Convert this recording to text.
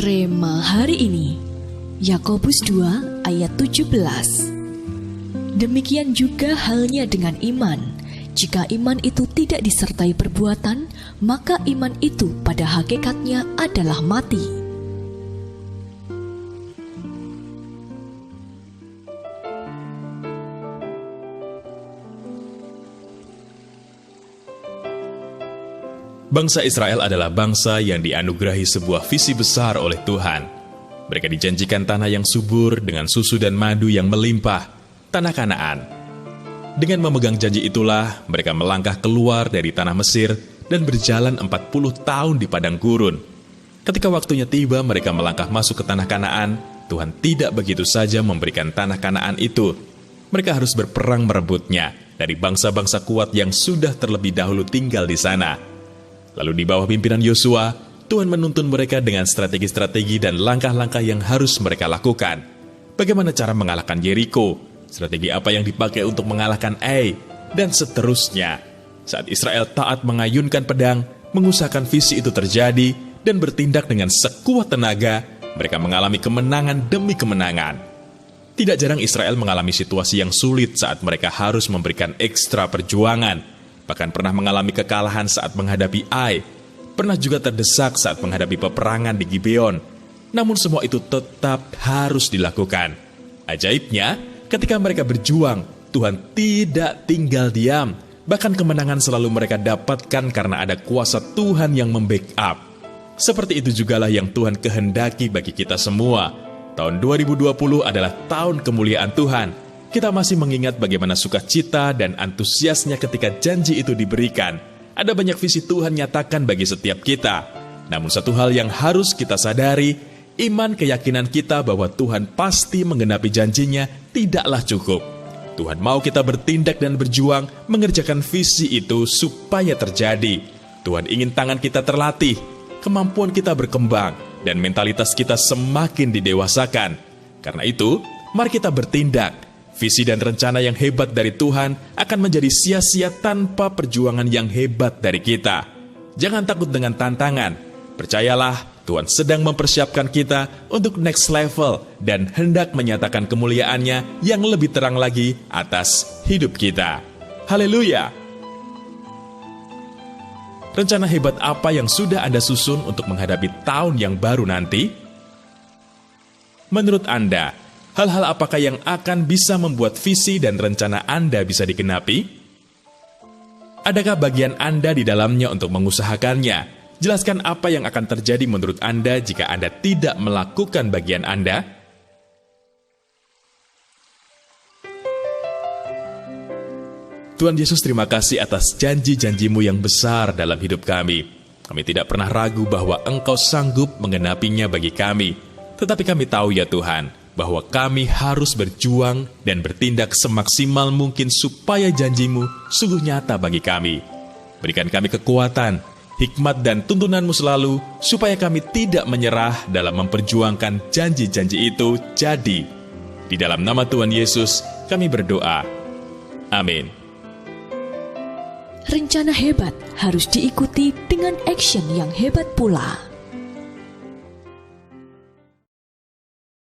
Rema hari ini, Yakobus 2 ayat 17. Demikian juga halnya dengan iman. Jika iman itu tidak disertai perbuatan, maka iman itu pada hakikatnya adalah mati. Bangsa Israel adalah bangsa yang dianugerahi sebuah visi besar oleh Tuhan. Mereka dijanjikan tanah yang subur dengan susu dan madu yang melimpah, tanah Kanaan. Dengan memegang janji itulah, mereka melangkah keluar dari tanah Mesir dan berjalan 40 tahun di padang gurun. Ketika waktunya tiba mereka melangkah masuk ke tanah Kanaan, Tuhan tidak begitu saja memberikan tanah Kanaan itu. Mereka harus berperang merebutnya dari bangsa-bangsa kuat yang sudah terlebih dahulu tinggal di sana. Lalu di bawah pimpinan Yosua, Tuhan menuntun mereka dengan strategi-strategi dan langkah-langkah yang harus mereka lakukan. Bagaimana cara mengalahkan Yeriko, strategi apa yang dipakai untuk mengalahkan Ai, dan seterusnya. Saat Israel taat mengayunkan pedang, mengusahakan visi itu terjadi, dan bertindak dengan sekuat tenaga, mereka mengalami kemenangan demi kemenangan. Tidak jarang Israel mengalami situasi yang sulit saat mereka harus memberikan ekstra perjuangan. Bahkan pernah mengalami kekalahan saat menghadapi Ai. Pernah juga terdesak saat menghadapi peperangan di Gibeon. Namun semua itu tetap harus dilakukan. Ajaibnya, ketika mereka berjuang, Tuhan tidak tinggal diam. Bahkan kemenangan selalu mereka dapatkan karena ada kuasa Tuhan yang membackup. Seperti itu jugalah yang Tuhan kehendaki bagi kita semua. Tahun 2020 adalah tahun kemuliaan Tuhan. Kita masih mengingat bagaimana sukacita dan antusiasnya ketika janji itu diberikan. Ada banyak visi Tuhan nyatakan bagi setiap kita. Namun satu hal yang harus kita sadari, iman keyakinan kita bahwa Tuhan pasti menggenapi janjinya tidaklah cukup. Tuhan mau kita bertindak dan berjuang mengerjakan visi itu supaya terjadi. Tuhan ingin tangan kita terlatih, kemampuan kita berkembang, dan mentalitas kita semakin didewasakan. Karena itu, mari kita bertindak. Visi dan rencana yang hebat dari Tuhan akan menjadi sia-sia tanpa perjuangan yang hebat dari kita. Jangan takut dengan tantangan. Percayalah, Tuhan sedang mempersiapkan kita untuk next level dan hendak menyatakan kemuliaannya yang lebih terang lagi atas hidup kita. Haleluya! Rencana hebat apa yang sudah Anda susun untuk menghadapi tahun yang baru nanti? Menurut Anda, hal-hal apakah yang akan bisa membuat visi dan rencana Anda bisa digenapi? Adakah bagian Anda di dalamnya untuk mengusahakannya? Jelaskan apa yang akan terjadi menurut Anda jika Anda tidak melakukan bagian Anda. Tuhan Yesus, terima kasih atas janji-janji-Mu yang besar dalam hidup kami. Kami tidak pernah ragu bahwa Engkau sanggup menggenapinya bagi kami. Tetapi kami tahu ya Tuhan, bahwa kami harus berjuang dan bertindak semaksimal mungkin supaya janji-Mu sungguh nyata bagi kami. Berikan kami kekuatan, hikmat dan tuntunan-Mu selalu, supaya kami tidak menyerah dalam memperjuangkan janji-janji itu jadi. Di dalam nama Tuhan Yesus, kami berdoa. Amin. Rencana hebat harus diikuti dengan action yang hebat pula.